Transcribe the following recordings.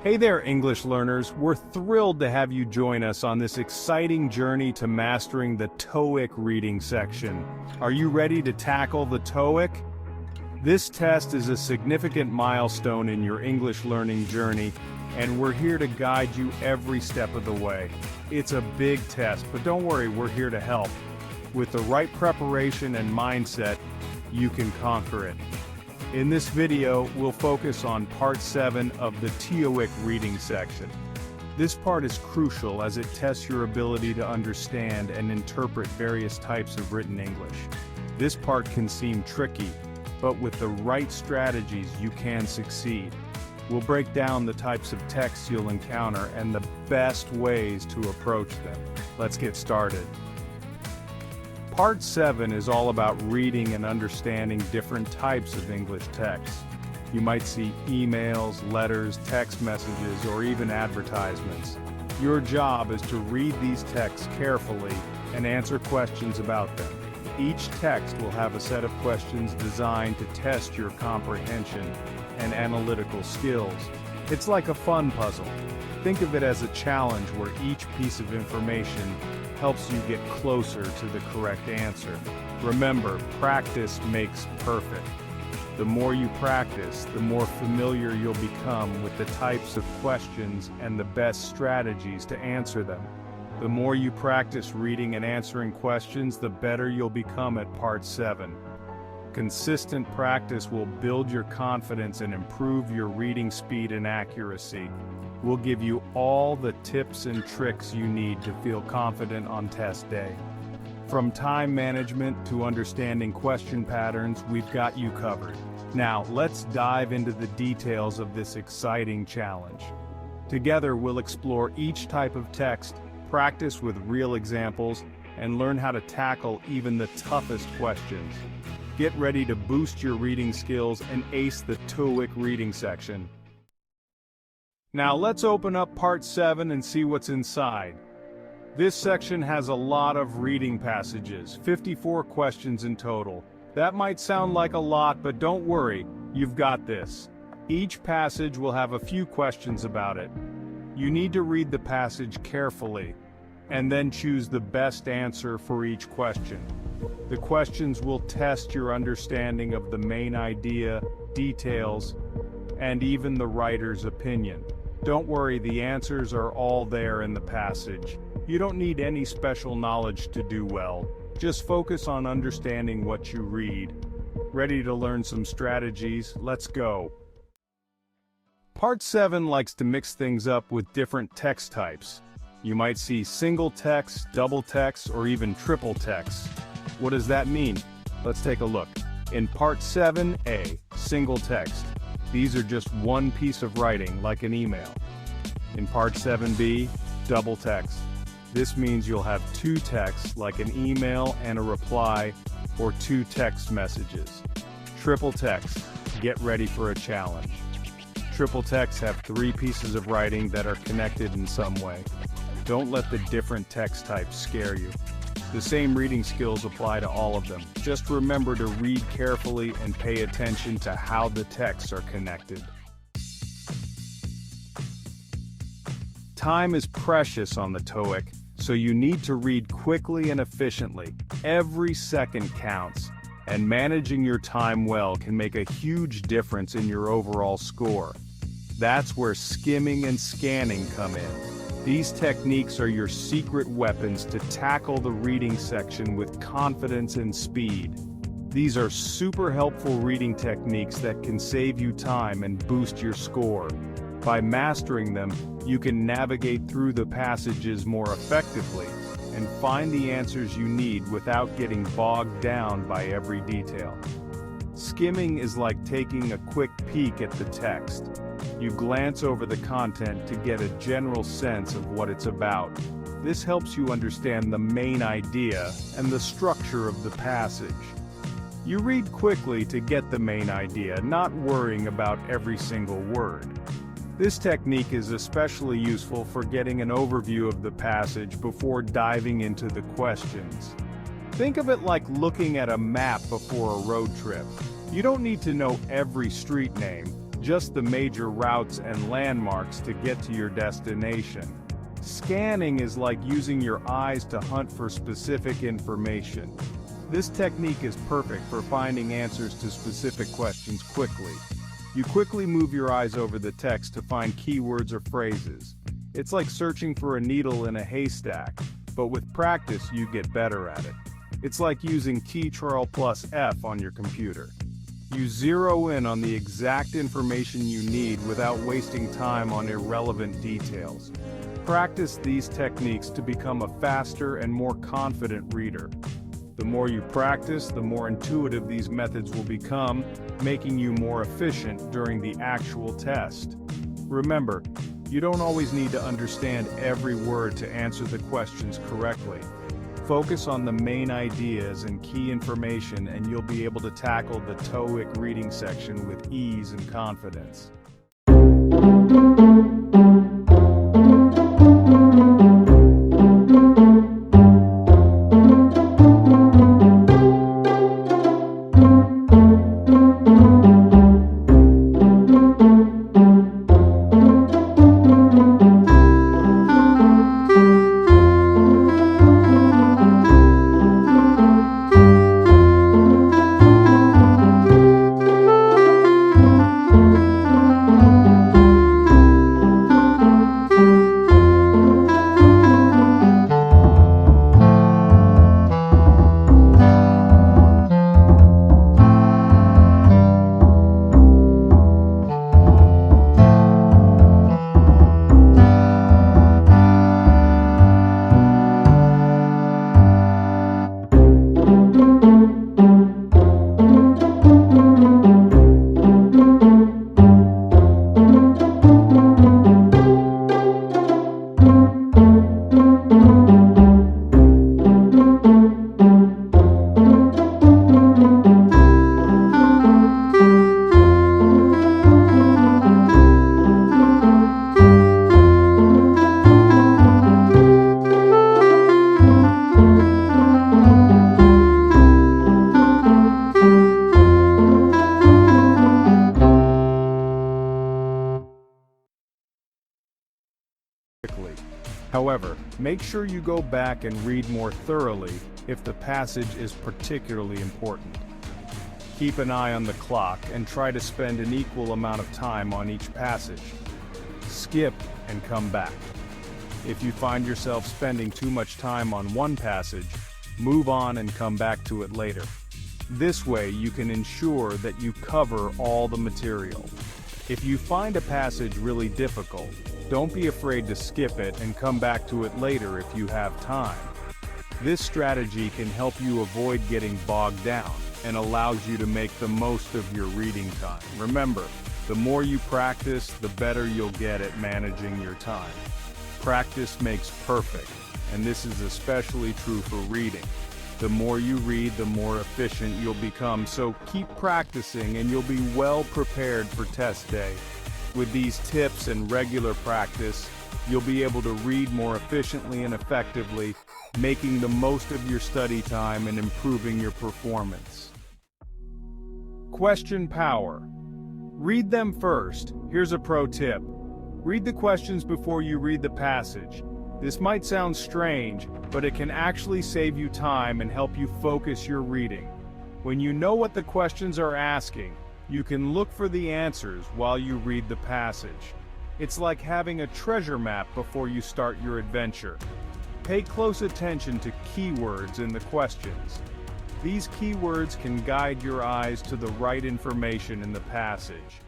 Hey there, English learners. We're thrilled to have you join us on this exciting journey to mastering the TOEIC reading section. Are you ready to tackle the TOEIC? This test is a significant milestone in your English learning journey, and we're here to guide you every step of the way. It's a big test, but don't worry, we're here to help. With the right preparation and mindset, you can conquer it. In this video, we'll focus on Part 7 of the TOEIC reading section. This part is crucial as it tests your ability to understand and interpret various types of written English. This part can seem tricky, but with the right strategies, you can succeed. We'll break down the types of texts you'll encounter and the best ways to approach them. Let's get started. Part 7 is all about reading and understanding different types of English text. You might see emails, letters, text messages, or even advertisements. Your job is to read these texts carefully and answer questions about them. Each text will have a set of questions designed to test your comprehension and analytical skills. It's like a fun puzzle. Think of it as a challenge where each piece of information helps you get closer to the correct answer. Remember, practice makes perfect. The more you practice, the more familiar you'll become with the types of questions and the best strategies to answer them. The more you practice reading and answering questions, the better you'll become at Part 7. Consistent practice will build your confidence and improve your reading speed and accuracy. We'll give you all the tips and tricks you need to feel confident on test day. From time management to understanding question patterns, we've got you covered. Now, let's dive into the details of this exciting challenge. Together, we'll explore each type of text, practice with real examples, and learn how to tackle even the toughest questions. Get ready to boost your reading skills and ace the TOEIC reading section. Now let's open up Part 7 and see what's inside. This section has a lot of reading passages, 54 questions in total. That might sound like a lot, but don't worry, you've got this. Each passage will have a few questions about it. You need to read the passage carefully, and then choose the best answer for each question. The questions will test your understanding of the main idea, details, and even the writer's opinion. Don't worry, the answers are all there in the passage. You don't need any special knowledge to do well. Just focus on understanding what you read. Ready to learn some strategies? Let's go. Part 7 likes to mix things up with different text types. You might see single text, double text, or even triple text. What does that mean? Let's take a look. In Part 7a, single text. These are just one piece of writing, like an email. In Part 7b, double text. This means you'll have two texts, like an email and a reply, or two text messages. Triple text. Get ready for a challenge. Triple texts have three pieces of writing that are connected in some way. Don't let the different text types scare you. The same reading skills apply to all of them. Just remember to read carefully and pay attention to how the texts are connected. Time is precious on the TOEIC, so you need to read quickly and efficiently. Every second counts, and managing your time well can make a huge difference in your overall score. That's where skimming and scanning come in. These techniques are your secret weapons to tackle the reading section with confidence and speed. These are super helpful reading techniques that can save you time and boost your score. By mastering them, you can navigate through the passages more effectively and find the answers you need without getting bogged down by every detail. Skimming is like taking a quick peek at the text. You glance over the content to get a general sense of what it's about. This helps you understand the main idea and the structure of the passage. You read quickly to get the main idea, not worrying about every single word. This technique is especially useful for getting an overview of the passage before diving into the questions. Think of it like looking at a map before a road trip. You don't need to know every street name. just the major routes and landmarks to get to your destination. Scanning is like using your eyes to hunt for specific information. This technique is perfect for finding answers to specific questions quickly. You quickly move your eyes over the text to find keywords or phrases. It's like searching for a needle in a haystack, but with practice you get better at it. It's like using Ctrl+F on your computer. You zero in on the exact information you need without wasting time on irrelevant details. Practice these techniques to become a faster and more confident reader. The more you practice, the more intuitive these methods will become, making you more efficient during the actual test. Remember, you don't always need to understand every word to answer the questions correctly. Focus on the main ideas and key information and you'll be able to tackle the TOEIC reading section with ease and confidence. However, make sure you go back and read more thoroughly if the passage is particularly important. Keep an eye on the clock and try to spend an equal amount of time on each passage. Skip and come back. If you find yourself spending too much time on one passage, move on and come back to it later. This way you can ensure that you cover all the material. If you find a passage really difficult, don't be afraid to skip it and come back to it later if you have time. This strategy can help you avoid getting bogged down and allows you to make the most of your reading time. Remember, the more you practice, the better you'll get at managing your time. Practice makes perfect, and this is especially true for reading. The more you read, the more efficient you'll become, so keep practicing and you'll be well prepared for test day. With these tips and regular practice, you'll be able to read more efficiently and effectively, making the most of your study time and improving your performance. Question power. Read them first. Here's a pro tip. Read the questions before you read the passage. This might sound strange, but it can actually save you time and help you focus your reading. When you know what the questions are asking, you can look for the answers while you read the passage. It's like having a treasure map before you start your adventure. Pay close attention to keywords in the questions. These keywords can guide your eyes to the right information in the passage.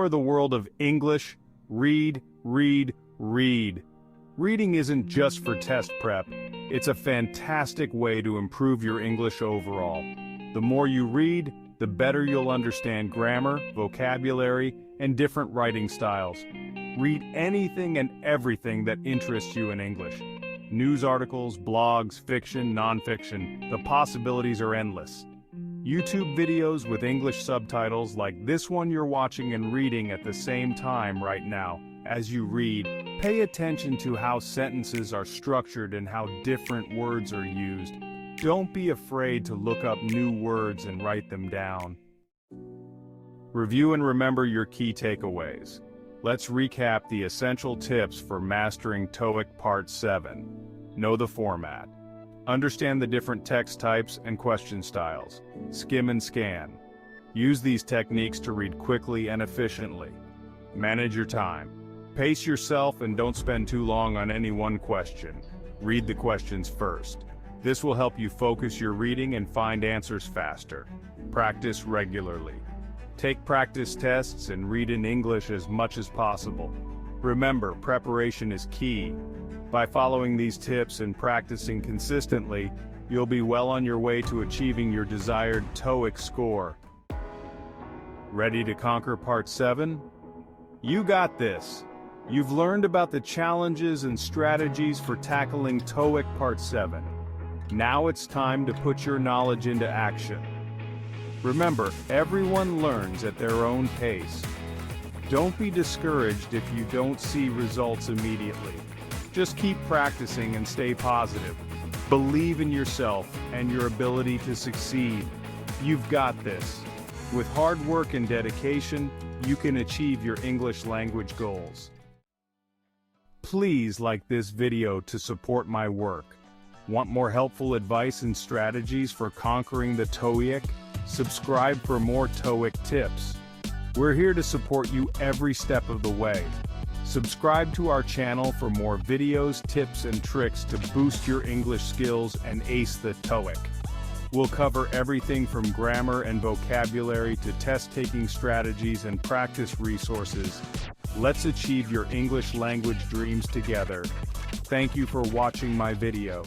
The world of English, read, read, read. Reading isn't just for test prep, it's a fantastic way to improve your English overall. The more you read, the better you'll understand grammar, vocabulary, and different writing styles. Read anything and everything that interests you in English. News articles, blogs, fiction, nonfiction, the possibilities are endless. YouTube videos with English subtitles like this one you're watching and reading at the same time right now. As you read, pay attention to how sentences are structured and how different words are used. Don't be afraid to look up new words and write them down. Review and remember your key takeaways. Let's recap the essential tips for mastering TOEIC Part 7. Know the format. Understand the different text types and question styles. Skim and scan. Use these techniques to read quickly and efficiently. Manage your time. Pace yourself and don't spend too long on any one question. Read the questions first. This will help you focus your reading and find answers faster. Practice regularly. Take practice tests and read in English as much as possible. Remember, preparation is key. By following these tips and practicing consistently, you'll be well on your way to achieving your desired TOEIC score. Ready to conquer Part 7? You got this! You've learned about the challenges and strategies for tackling TOEIC Part 7. Now it's time to put your knowledge into action. Remember, everyone learns at their own pace. Don't be discouraged if you don't see results immediately. Just keep practicing and stay positive. Believe in yourself and your ability to succeed. You've got this. With hard work and dedication, you can achieve your English language goals. Please like this video to support my work. Want more helpful advice and strategies for conquering the TOEIC? Subscribe for more TOEIC tips. We're here to support you every step of the way. Subscribe to our channel for more videos, tips, and tricks to boost your English skills and ace the TOEIC. We'll cover everything from grammar and vocabulary to test-taking strategies and practice resources. Let's achieve your English language dreams together. Thank you for watching my video.